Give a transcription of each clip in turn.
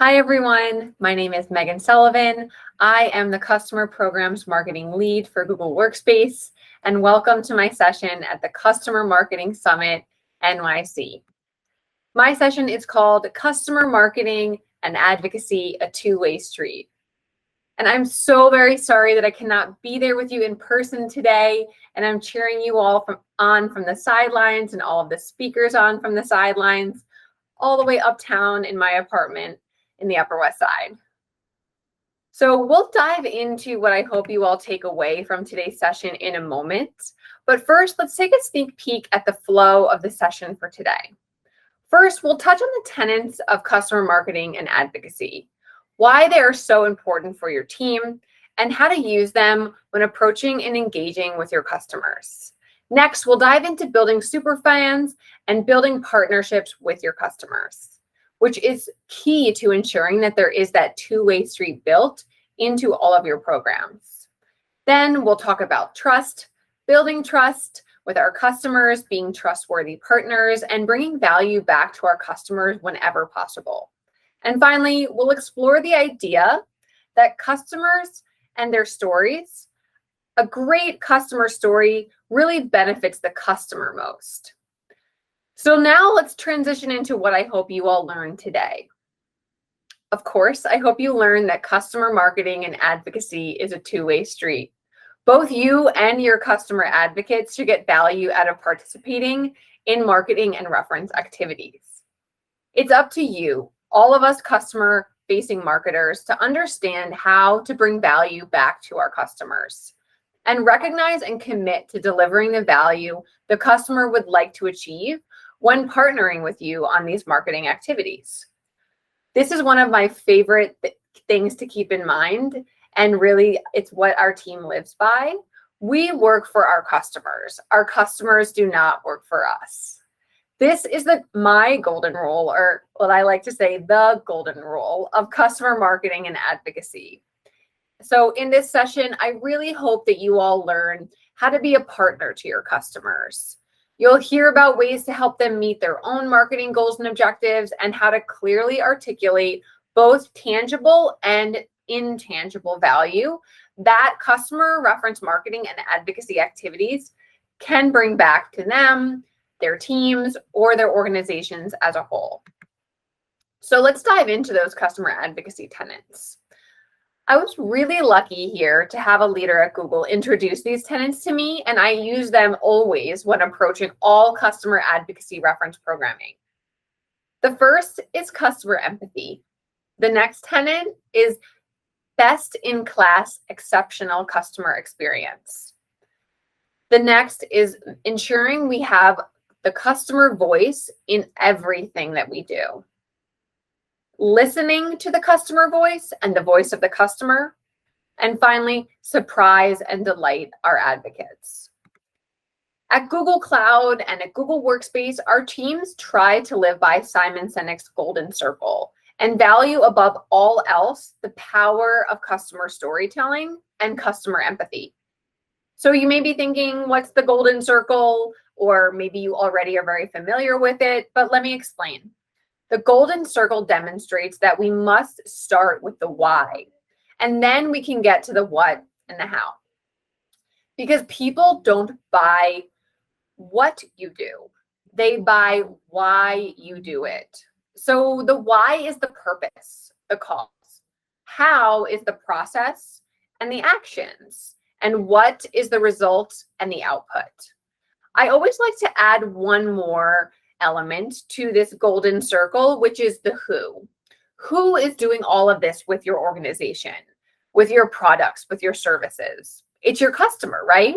Hi, everyone. My name is Megan Sullivan. I am the Customer Programs Marketing Lead for Google Workspace, and welcome to my session at the Customer Marketing Summit NYC. My session is called Customer Marketing and Advocacy, a Two-Way Street. And I'm so very sorry that I cannot be there with you in person today, and I'm cheering you all from the sidelines and all of the speakers on from the sidelines, all the way uptown in my apartment in the Upper West Side. So we'll dive into what I hope you all take away from today's session in a moment. But first, let's take a sneak peek at the flow of the session for today. First, we'll touch on the tenets of customer marketing and advocacy, why they are so important for your team, and how to use them when approaching and engaging with your customers. Next, we'll dive into building superfans and building partnerships with your customers, which is key to ensuring that there is that two-way street built into all of your programs. Then we'll talk about trust, building trust with our customers, being trustworthy partners, and bringing value back to our customers whenever possible. And finally, we'll explore the idea that customers and their stories, a great customer story really benefits the customer most. So now let's transition into what I hope you all learned today. Of course, I hope you learned that customer marketing and advocacy is a two-way street. Both you and your customer advocates should get value out of participating in marketing and reference activities. It's up to you, all of us customer-facing marketers, to understand how to bring value back to our customers and recognize and commit to delivering the value the customer would like to achieve when partnering with you on these marketing activities. This is one of my favorite things to keep in mind, and really it's what our team lives by. We work for our customers. Our customers do not work for us. This is my golden rule, or what I like to say, the golden rule of customer marketing and advocacy. So in this session, I really hope that you all learn how to be a partner to your customers. You'll hear about ways to help them meet their own marketing goals and objectives, and how to clearly articulate both tangible and intangible value that customer reference marketing and advocacy activities can bring back to them, their teams, or their organizations as a whole. So let's dive into those customer advocacy tenets. I was really lucky here to have a leader at Google introduce these tenets to me, and I use them always when approaching all customer advocacy reference programming. The first is customer empathy. The next tenet is best-in-class exceptional customer experience. The next is ensuring we have the customer voice in everything that we do. Listening to the customer voice and the voice of the customer. And finally, surprise and delight our advocates. At Google Cloud and at Google Workspace, our teams try to live by Simon Sinek's golden circle and value above all else the power of customer storytelling and customer empathy. So you may be thinking, what's the golden circle? Or maybe you already are very familiar with it, but let me explain. The golden circle demonstrates that we must start with the why, and then we can get to the what and the how. Because people don't buy what you do, they buy why you do it. So the why is the purpose, the cause. How is the process and the actions, and what is the result and the output. I always like to add one more element to this golden circle, which is the who. Who is doing all of this with your organization, with your products, with your services? It's your customer, right?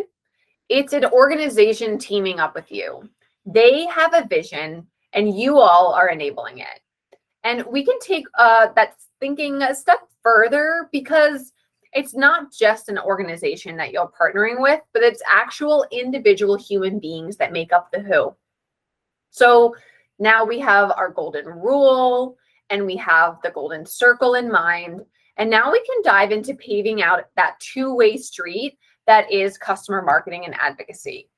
It's an organization teaming up with you. They have a vision and you all are enabling it. And we can take that thinking a step further, because it's not just an organization that you're partnering with, but it's actual individual human beings that make up the who. So now we have our golden rule and we have the golden circle in mind. And now we can dive into paving out that two-way street that is customer marketing and advocacy.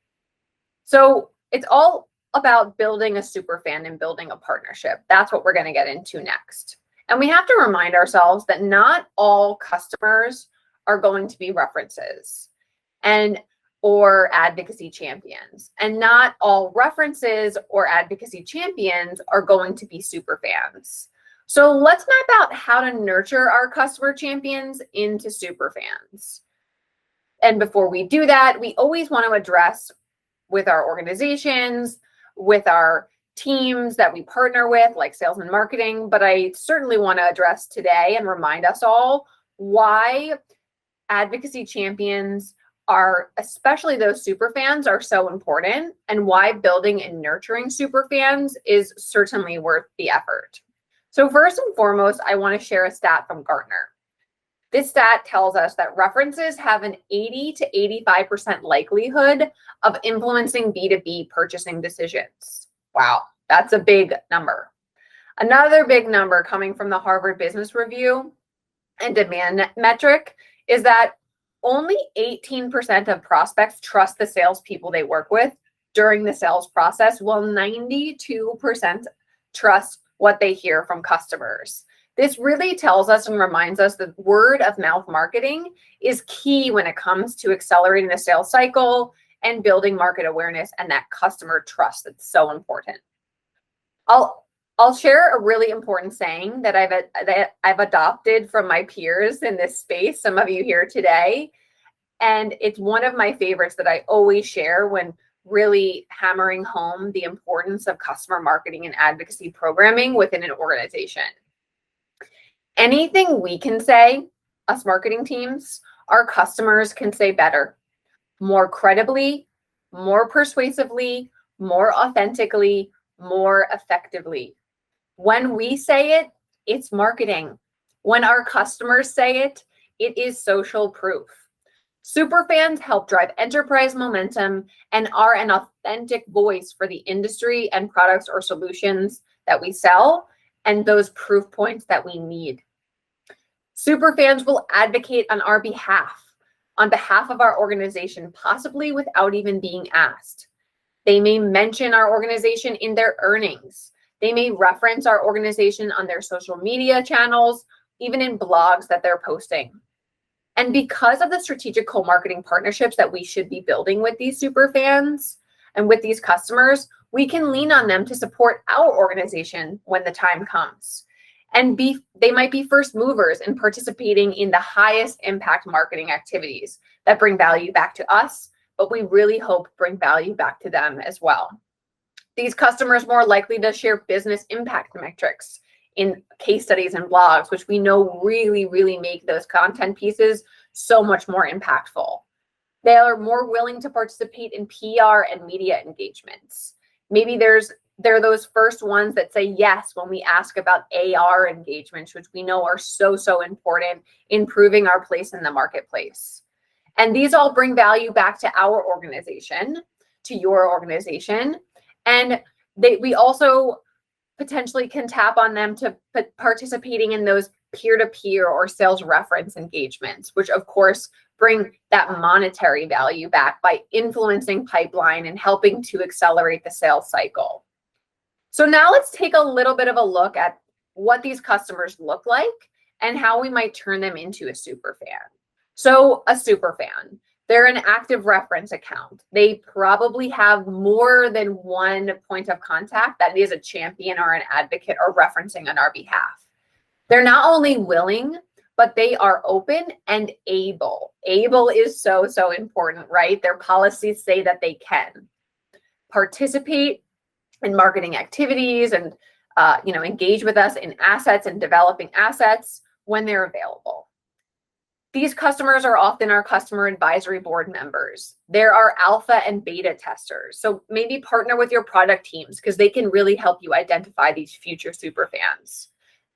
So it's all about building a super fan and building a partnership. That's what we're going to get into next. And we have to remind ourselves that not all customers are going to be references or advocacy champions. And not all references or advocacy champions are going to be super fans. So let's map out how to nurture our customer champions into super fans. And before we do that, we always want to address with our organizations, with our teams that we partner with, like sales and marketing, but I certainly want to address today and remind us all why advocacy champions are, especially those super fans, are so important, and why building and nurturing super fans is certainly worth the effort. So first and foremost, I want to share a stat from Gartner. This stat tells us that references have an 80 to 85% likelihood of influencing B2B purchasing decisions. Wow, that's a big number. Another big number coming from the Harvard Business Review and demand metric is that only 18% of prospects trust the salespeople they work with during the sales process, while 92% trust what they hear from customers. This really tells us and reminds us that word of mouth marketing is key when it comes to accelerating the sales cycle and building market awareness and that customer trust that's so important. I'll share a really important saying that I've adopted from my peers in this space, some of you here today, and it's one of my favorites that I always share when really hammering home the importance of customer marketing and advocacy programming within an organization. Anything we can say, us marketing teams, our customers can say better, more credibly, more persuasively, more authentically, more effectively. When we say it, it's marketing. When our customers say it, it is social proof. Superfans help drive enterprise momentum and are an authentic voice for the industry and products or solutions that we sell and those proof points that we need. Superfans will advocate on our behalf, on behalf of our organization, possibly without even being asked. They may mention our organization in their earnings. They may reference our organization on their social media channels, even in blogs that they're posting. And because of the strategic co-marketing partnerships that we should be building with these superfans and with these customers, we can lean on them to support our organization when the time comes. And they might be first movers in participating in the highest impact marketing activities that bring value back to us, but we really hope bring value back to them as well. These customers more likely to share business impact metrics in case studies and blogs, which we know really, really make those content pieces so much more impactful. They are more willing to participate in PR and media engagements. Maybe they're those first ones that say yes when we ask about AR engagements, which we know are so, so important in proving our place in the marketplace. And these all bring value back to our organization, to your organization. And we also potentially can tap on them to participating in those peer-to-peer or sales reference engagements, which of course bring that monetary value back by influencing pipeline and helping to accelerate the sales cycle. So now let's take a little bit of a look at what these customers look like and how we might turn them into a super fan. So a super fan, they're an active reference account. They probably have more than one point of contact that is a champion or an advocate or referencing on our behalf. They're not only willing, but they are open and able. Able is so, so important, right? Their policies say that they can participate in marketing activities and engage with us in assets and developing assets when they're available. These customers are often our customer advisory board members. There are alpha and beta testers. So maybe partner with your product teams because they can really help you identify these future super fans.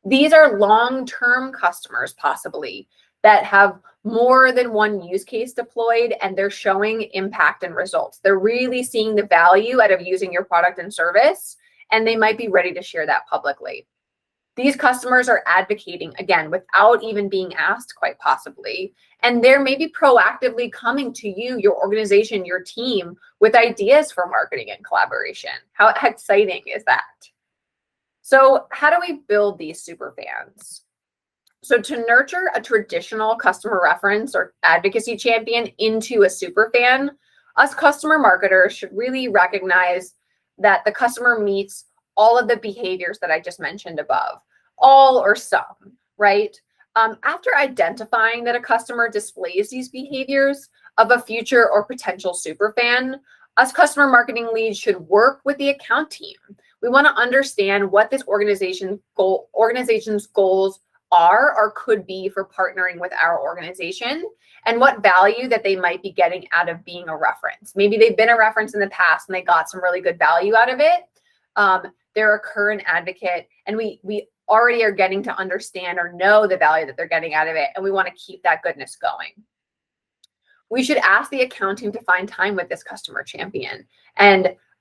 These are long-term customers possibly that have more than one use case deployed and they're showing impact and results. They're really seeing the value out of using your product and service, and they might be ready to share that publicly. These customers are advocating, again, without even being asked, quite possibly, and they're maybe proactively coming to you, your organization, your team, with ideas for marketing and collaboration. How exciting is that? So how do we build these super fans? So to nurture a traditional customer reference or advocacy champion into a super fan, us customer marketers should really recognize that the customer meets all of the behaviors that I just mentioned above, all or some, right? After identifying that a customer displays these behaviors of a future or potential super fan, us customer marketing leads should work with the account team. We want to understand what this organization's goals are or could be for partnering with our organization, and what value that they might be getting out of being a reference. Maybe they've been a reference in the past and they got some really good value out of it. They're a current advocate, and we already are getting to understand or know the value that they're getting out of it, and we want to keep that goodness going. We should ask the account team to find time with this customer champion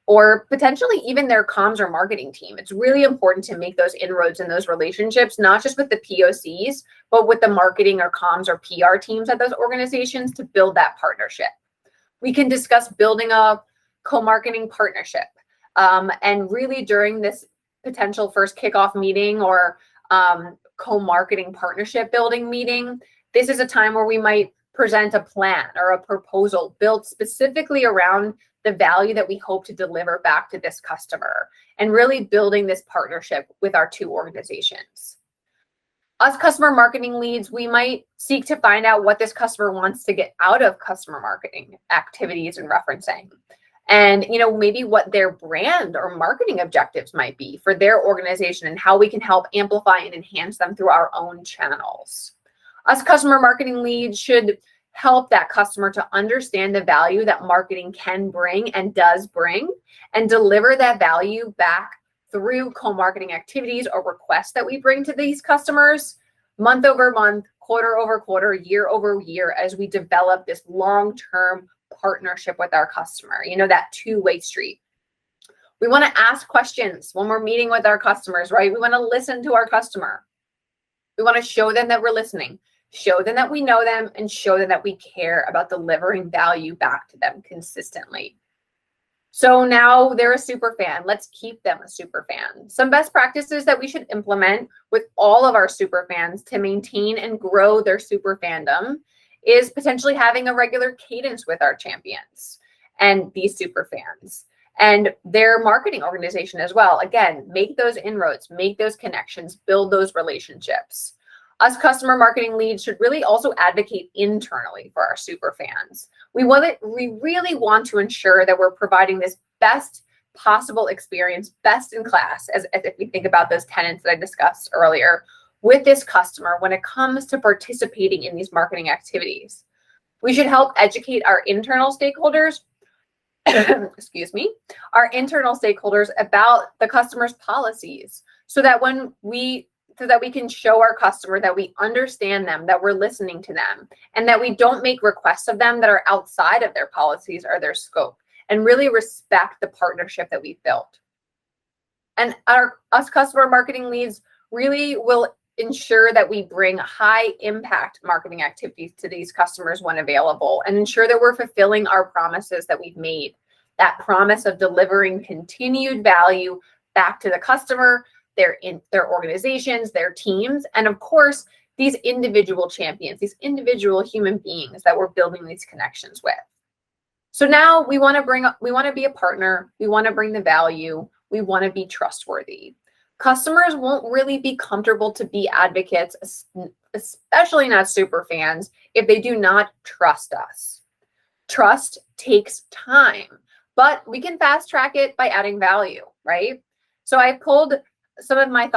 or potentially even their comms or marketing team. It's really important to make those inroads in those relationships, not just with the POCs, but with the marketing or comms or PR teams at those organizations to build that partnership. We can discuss building a co-marketing partnership. And really during this potential first kickoff meeting or co-marketing partnership building meeting, this is a time where we might present a plan or a proposal built specifically around the value that we hope to deliver back to this customer, and really building this partnership with our two organizations. Us customer marketing leads, we might seek to find out what this customer wants to get out of customer marketing activities and referencing. And maybe what their brand or marketing objectives might be for their organization and how we can help amplify and enhance them through our own channels. Us customer marketing leads should help that customer to understand the value that marketing can bring and does bring, and deliver that value back through co-marketing activities or requests that we bring to these customers month over month, quarter over quarter, year over year, as we develop this long-term partnership with our customer, that two-way street. We want to ask questions when we're meeting with our customers, right? We want to listen to our customer. We want to show them that we're listening, show them that we know them, and show them that we care about delivering value back to them consistently. So now they're a super fan. Let's keep them a super fan. Some best practices that we should implement with all of our super fans to maintain and grow their super fandom is potentially having a regular cadence with our champions and these super fans and their marketing organization as well. Again, make those inroads, make those connections, build those relationships. Us customer marketing leads should really also advocate internally for our super fans. We really want to ensure that we're providing this best possible experience, best in class, as if we think about those tenets that I discussed earlier, with this customer when it comes to participating in these marketing activities. We should help educate our internal stakeholders, our internal stakeholders about the customer's policies so that we can show our customer that we understand them, that we're listening to them, and that we don't make requests of them that are outside of their policies or their scope, and really respect the partnership that we've built. And us customer marketing leads really will ensure that we bring high impact marketing activities to these customers when available, and ensure that we're fulfilling our promises that we've made, that promise of delivering continued value back to the customer, their organizations, their teams, and of course, these individual champions, these individual human beings that we're building these connections with. So now we want to be a partner, we want to bring the value, we want to be trustworthy. Customers won't really be comfortable to be advocates, especially not super fans, if they do not trust us. Trust takes time, but we can fast track it by adding value, right? So I pulled some of my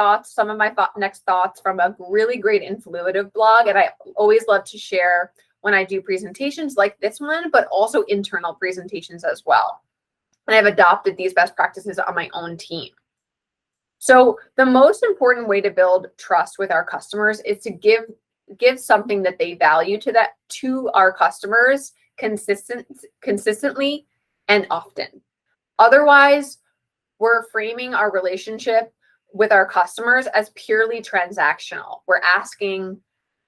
next thoughts from a really great Influitive blog, and I always love to share when I do presentations like this one, but also internal presentations as well. And I've adopted these best practices on my own team. So the most important way to build trust with our customers is to give something that they value to our customers consistently and often. Otherwise, we're framing our relationship with our customers as purely transactional. We're asking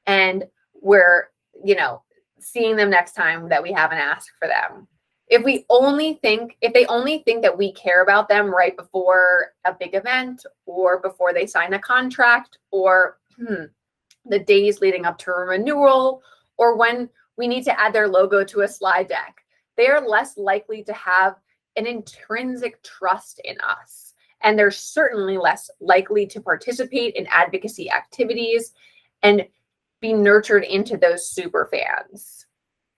and we're, seeing them next time that we have an ask for them. If they only think that we care about them right before a big event or before they sign a contract or the days leading up to a renewal or when we need to add their logo to a slide deck, they are less likely to have an intrinsic trust in us. And they're certainly less likely to participate in advocacy activities and be nurtured into those super fans.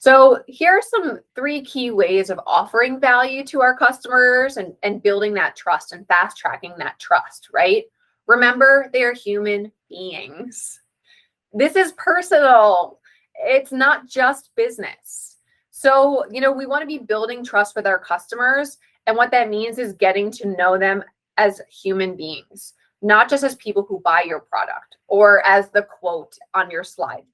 So here are some 3 key ways of offering value to our customers and building that trust and fast tracking that trust, right? Remember, they are human beings. This is personal. It's not just business. So, we want to be building trust with our customers. And what that means is getting to know them as human beings, not just as people who buy your product or as the quote on your slide.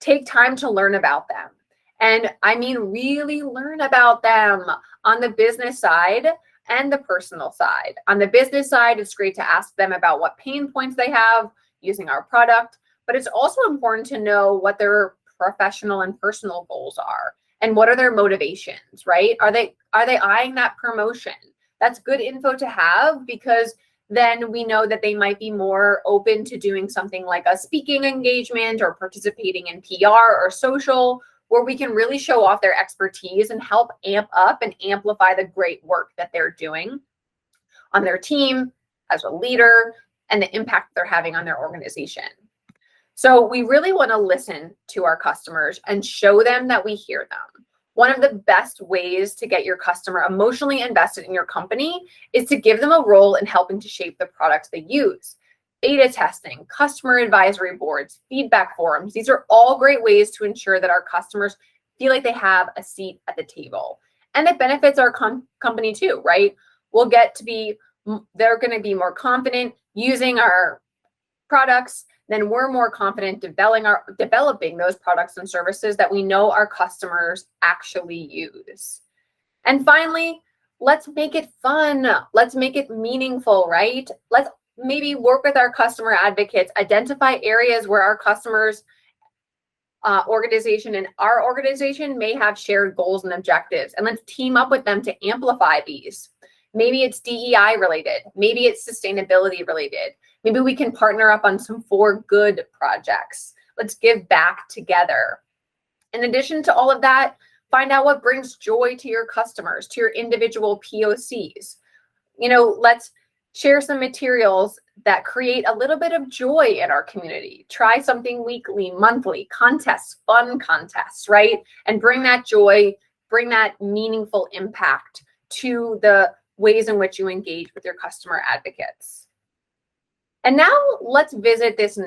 Take time to learn about them. And I mean, really learn about them on the business side and the personal side. On the business side, it's great to ask them about what pain points they have using our product, but it's also important to know what their professional and personal goals are and what are their motivations, right? Are they eyeing that promotion? That's good info to have because then we know that they might be more open to doing something like a speaking engagement or participating in PR or social, where we can really show off their expertise and help amp up and amplify the great work that they're doing on their team as a leader and the impact they're having on their organization. So we really want to listen to our customers and show them that we hear them. One of the best ways to get your customer emotionally invested in your company is to give them a role in helping to shape the products they use. Beta testing, customer advisory boards, feedback forums. These are all great ways to ensure that our customers feel like they have a seat at the table. And it benefits our company too, right? They're going to be more confident using our products, then we're more confident developing those products and services that we know our customers actually use. And finally, let's make it fun. Let's make it meaningful, right? Let's maybe work with our customer advocates, identify areas where our customers' organization and our organization may have shared goals and objectives, and let's team up with them to amplify these. Maybe it's DEI related. Maybe it's sustainability related. Maybe we can partner up on some For Good projects. Let's give back together. In addition to all of that, find out what brings joy to your customers, to your individual POCs. Let's share some materials that create a little bit of joy in our community. Try something weekly, monthly, contests, fun contests, right? And bring that joy, bring that meaningful impact to the ways in which you engage with your customer advocates. And now let's visit this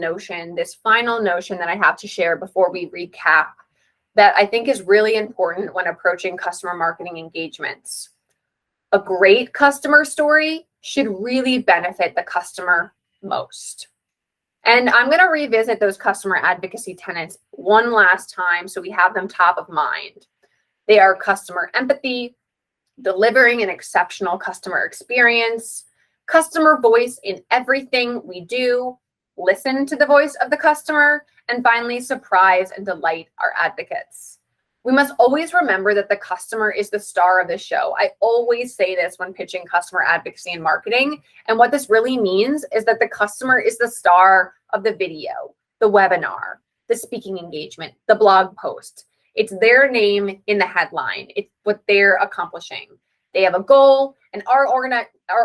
final notion that I have to share before we recap that I think is really important when approaching customer marketing engagements. A great customer story should really benefit the customer most. And I'm going to revisit those customer advocacy tenets one last time so we have them top of mind. They are customer empathy, delivering an exceptional customer experience, customer voice in everything we do, listen to the voice of the customer, and finally, surprise and delight our advocates. We must always remember that the customer is the star of the show. I always say this when pitching customer advocacy and marketing. And what this really means is that the customer is the star of the video, the webinar, the speaking engagement, the blog post. It's their name in the headline. It's what they're accomplishing. They have a goal, and our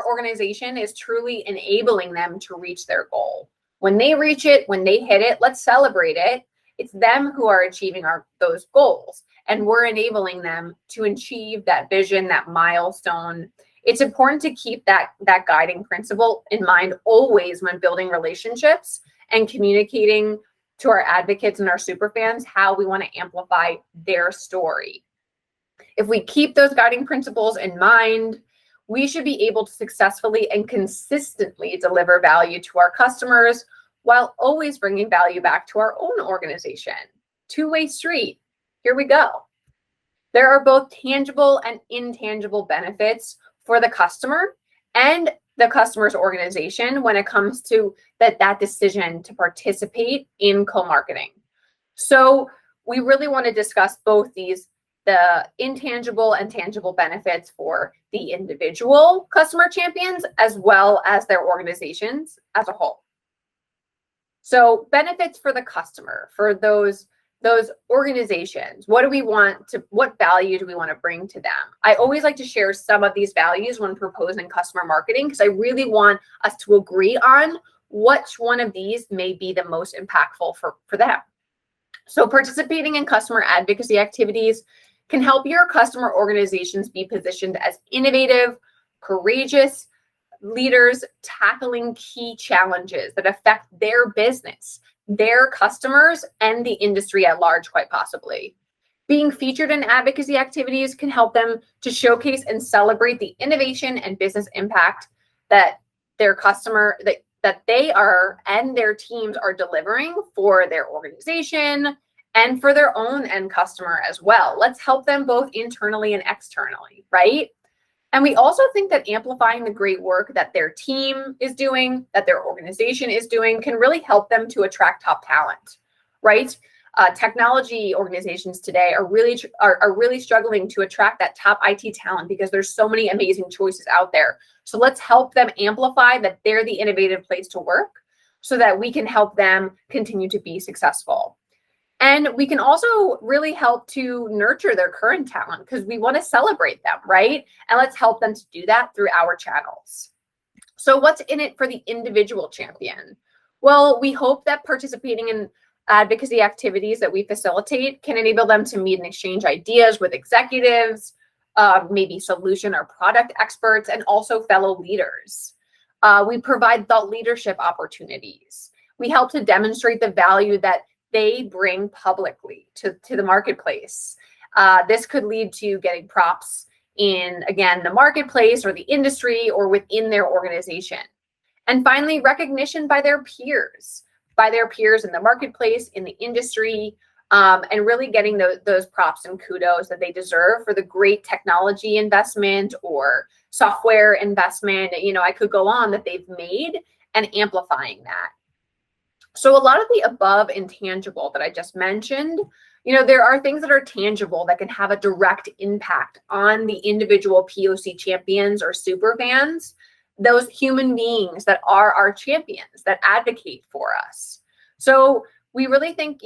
organization is truly enabling them to reach their goal. When they reach it, when they hit it, let's celebrate it. It's them who are achieving those goals, and we're enabling them to achieve that vision, that milestone. It's important to keep that guiding principle in mind always when building relationships and communicating to our advocates and our superfans how we want to amplify their story. If we keep those guiding principles in mind, we should be able to successfully and consistently deliver value to our customers while always bringing value back to our own organization. Two-way street. Here we go. There are both tangible and intangible benefits for the customer and the customer's organization when it comes to that decision to participate in co-marketing. So we really want to discuss both these the intangible and tangible benefits for the individual customer champions as well as their organizations as a whole. So benefits for the customer, for those organizations, what value do we want to bring to them? I always like to share some of these values when proposing customer marketing because I really want us to agree on which one of these may be the most impactful for them. So participating in customer advocacy activities can help your customer organizations be positioned as innovative, courageous leaders tackling key challenges that affect their business, their customers, and the industry at large, quite possibly. Being featured in advocacy activities can help them to showcase and celebrate the innovation and business impact that their customer, that they are and their teams are delivering for their organization and for their own end customer as well. Let's help them both internally and externally, right? And we also think that amplifying the great work that their team is doing, that their organization is doing, can really help them to attract top talent, right? Technology organizations today are really struggling to attract that top IT talent because there's so many amazing choices out there. So let's help them amplify that they're the innovative place to work so that we can help them continue to be successful. And we can also really help to nurture their current talent because we want to celebrate them, right? And let's help them to do that through our channels. So what's in it for the individual champion? Well, we hope that participating in advocacy activities that we facilitate can enable them to meet and exchange ideas with executives, maybe solution or product experts, and also fellow leaders. We provide thought leadership opportunities. We help to demonstrate the value that they bring publicly to the marketplace. This could lead to getting props in, again, the marketplace or the industry or within their organization. And finally, recognition by their peers in the marketplace, in the industry, and really getting those props and kudos that they deserve for the great technology investment or software investment, I could go on, that they've made, and amplifying that. So a lot of the above intangible that I just mentioned, there are things that are tangible that can have a direct impact on the individual POC champions or super fans, those human beings that are our champions that advocate for us. So we really think,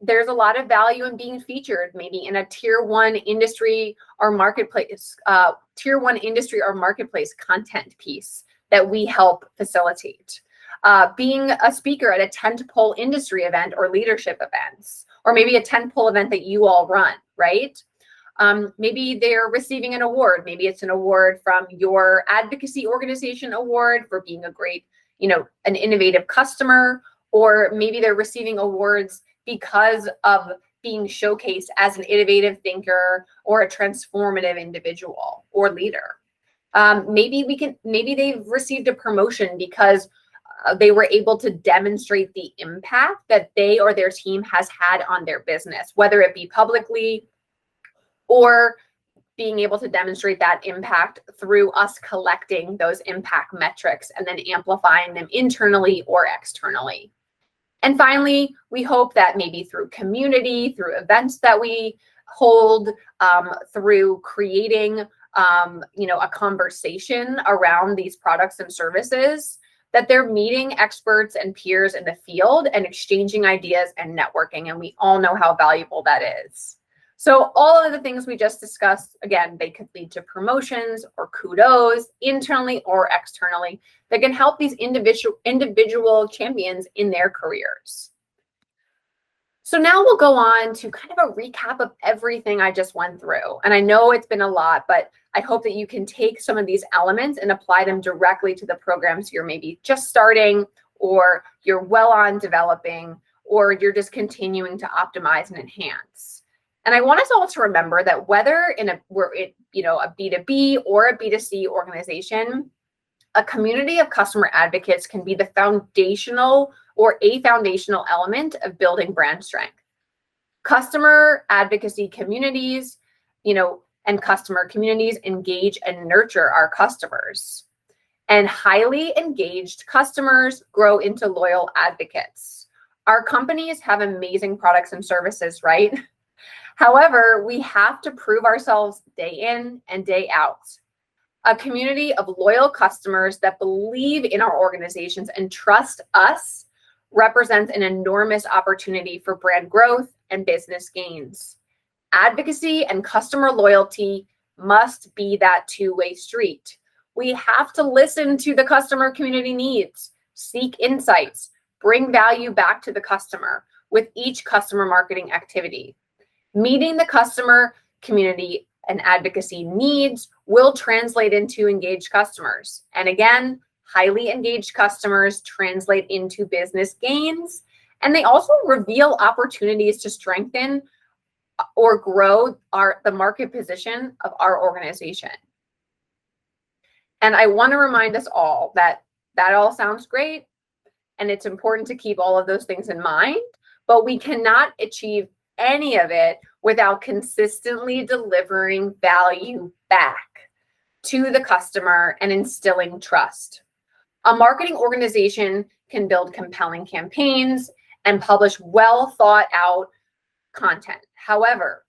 there's a lot of value in being featured maybe in a tier one industry or marketplace content piece that we help facilitate. Being a speaker at a tentpole industry event or leadership events, or maybe a tentpole event that you all run, right? Maybe they're receiving an award. Maybe it's an award from your advocacy organization award for being a great, an innovative customer, or maybe they're receiving awards because of being showcased as an innovative thinker or a transformative individual or leader. Maybe they've received a promotion because they were able to demonstrate the impact that they or their team has had on their business, whether it be publicly or being able to demonstrate that impact through us collecting those impact metrics and then amplifying them internally or externally. And finally, we hope that maybe through community, through events that we hold, through creating, a conversation around these products and services, that they're meeting experts and peers in the field and exchanging ideas and networking. And we all know how valuable that is. So all of the things we just discussed, again, they could lead to promotions or kudos internally or externally that can help these individual champions in their careers. So now we'll go on to kind of a recap of everything I just went through. And I know it's been a lot, but I hope that you can take some of these elements and apply them directly to the programs you're maybe just starting, or you're well on developing, or you're just continuing to optimize and enhance. And I want us all to remember that whether we're in a B2B or a B2C organization, a community of customer advocates can be the foundational element of building brand strength. Customer advocacy communities, and customer communities engage and nurture our customers. And highly engaged customers grow into loyal advocates. Our companies have amazing products and services, right? However, we have to prove ourselves day in and day out. A community of loyal customers that believe in our organizations and trust us represents an enormous opportunity for brand growth and business gains. Advocacy and customer loyalty must be that two-way street. We have to listen to the customer community needs, seek insights, bring value back to the customer with each customer marketing activity. Meeting the customer community and advocacy needs will translate into engaged customers. And again, highly engaged customers translate into business gains, and they also reveal opportunities to strengthen or grow the market position of our organization. And I want to remind us all that all sounds great, and it's important to keep all of those things in mind, but we cannot achieve any of it without consistently delivering value back to the customer and instilling trust. A marketing organization can build compelling campaigns and publish well thought out content. However,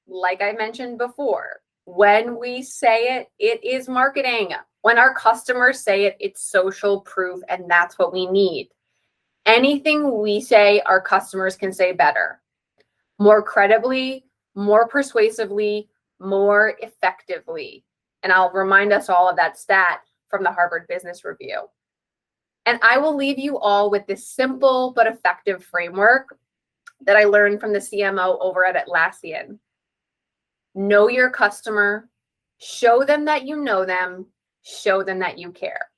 like I mentioned before, when we say it, it is marketing. When our customers say it, it's social proof, and that's what we need. Anything we say, our customers can say better, more credibly, more persuasively, more effectively. And I'll remind us all of that stat from the Harvard Business Review. And I will leave you all with this simple but effective framework that I learned from the CMO over at Atlassian. Know your customer, show them that you know them, show them that you care.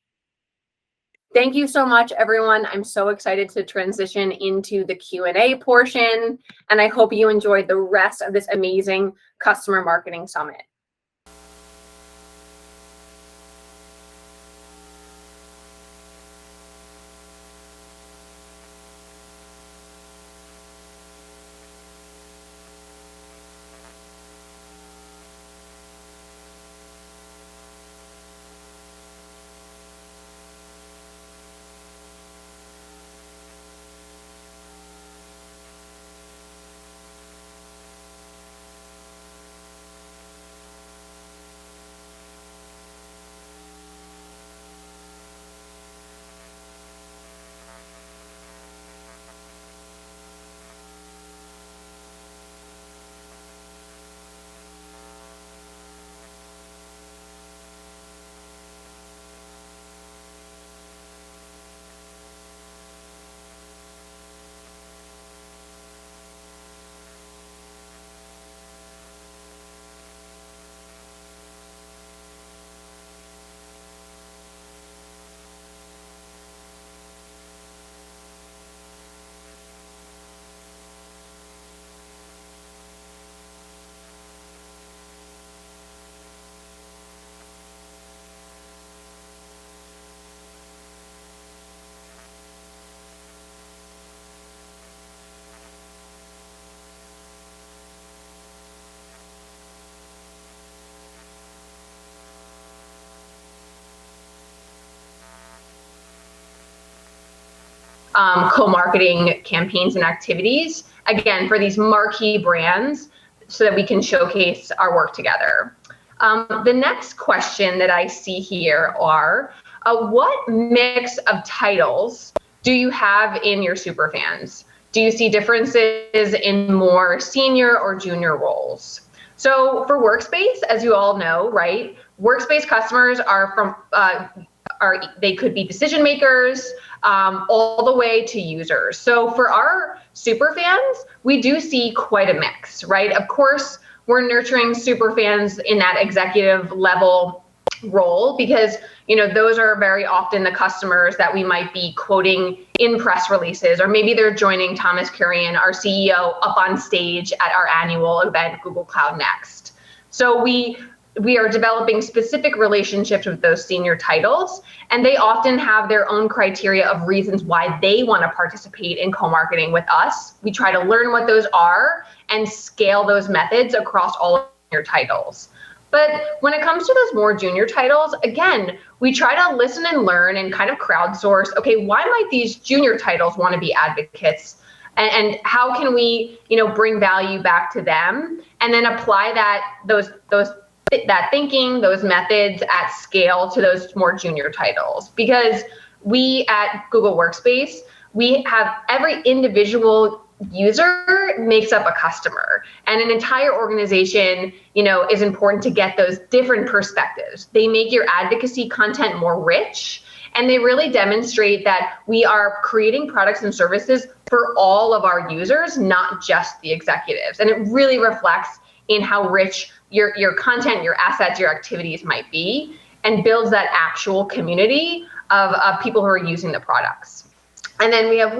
Thank you so much, everyone. I'm so excited to transition into the Q&A portion, and I hope you enjoyed the rest of this amazing Customer Marketing Summit. Co-marketing campaigns and activities, again, for these marquee brands so that we can showcase our work together. The next question that I see here are, what mix of titles do you have in your superfans? Do you see differences in more senior or junior roles? So for Workspace, as you all know, right, Workspace customers are from, they could be decision makers, all the way to users. So for our super fans, we do see quite a mix, right? Of course, we're nurturing super fans in that executive level role because, you know, those are very often the customers that we might be quoting in press releases, or maybe they're joining Thomas Kurian, our CEO, up on stage at our annual event, Google Cloud Next. So we are developing specific relationships with those senior titles, and they often have their own criteria of reasons why they want to participate in co-marketing with us. We try to learn what those are and scale those methods across all of your titles. But when it comes to those more junior titles, again, we try to listen and learn and kind of crowdsource, okay, why might these junior titles want to be advocates? and how can we, bring value back to them, and then apply that thinking, those methods at scale to those more junior titles. Because we at Google Workspace, we have every individual user makes up a customer, and an entire organization, is important to get those different perspectives. They make your advocacy content more rich, and they really demonstrate that we are creating products and services for all of our users, not just the executives. And it really reflects in how rich your content, your assets, your activities might be, and builds that actual community of people who are using the products. And then we have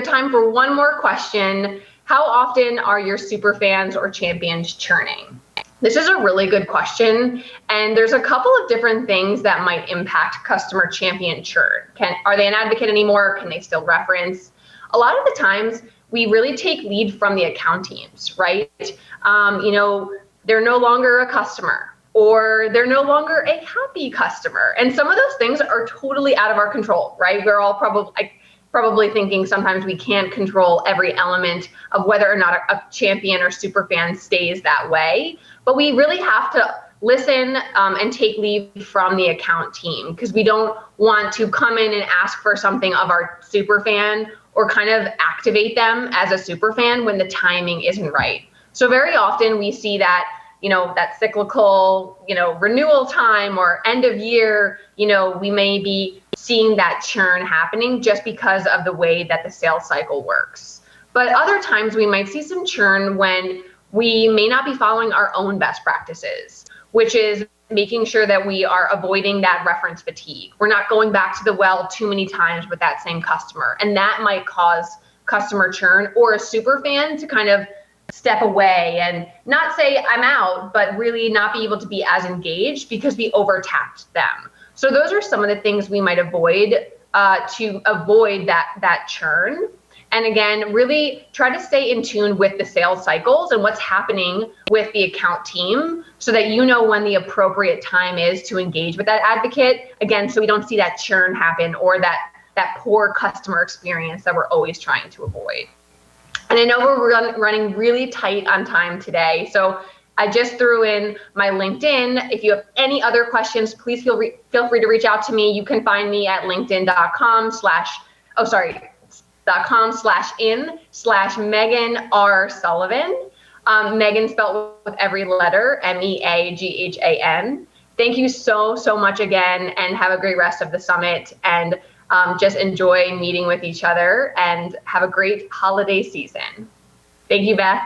time for one more question. How often are your super fans or champions churning? This is a really good question, and there's a couple of different things that might impact customer champion churn. Are they an advocate anymore? Can they still reference? A lot of the times, we really take lead from the account teams, right? They're no longer a customer, or they're no longer a happy customer. And some of those things are totally out of our control, right? We're all probably thinking sometimes we can't control every element of whether or not a champion or super fan stays that way. But we really have to listen and take lead from the account team, because we don't want to come in and ask for something of our super fan or kind of activate them as a super fan when the timing isn't right. So very often we see that, that cyclical, renewal time or end of year, we may be seeing that churn happening just because of the way that the sales cycle works. But other times we might see some churn when we may not be following our own best practices, which is making sure that we are avoiding that reference fatigue. We're not going back to the well too many times with that same customer. And that might cause customer churn, or a super fan to kind of step away and not say I'm out, but really not be able to be as engaged because we overtapped them. So those are some of the things we might avoid to avoid that churn. And again, really try to stay in tune with the sales cycles and what's happening with the account team, so that you know when the appropriate time is to engage with that advocate. Again, so we don't see that churn happen, or that poor customer experience that we're always trying to avoid. And I know we're running really tight on time today, so I just threw in my LinkedIn. If you have any other questions, please feel free to reach out to me. You can find me at linkedin.com/in/Megan R. Sullivan. Megan spelled with every letter, MEAGHAN. Thank you so much again, and have a great rest of the summit. And just enjoy meeting with each other, and have a great holiday season. Thank you, Beth.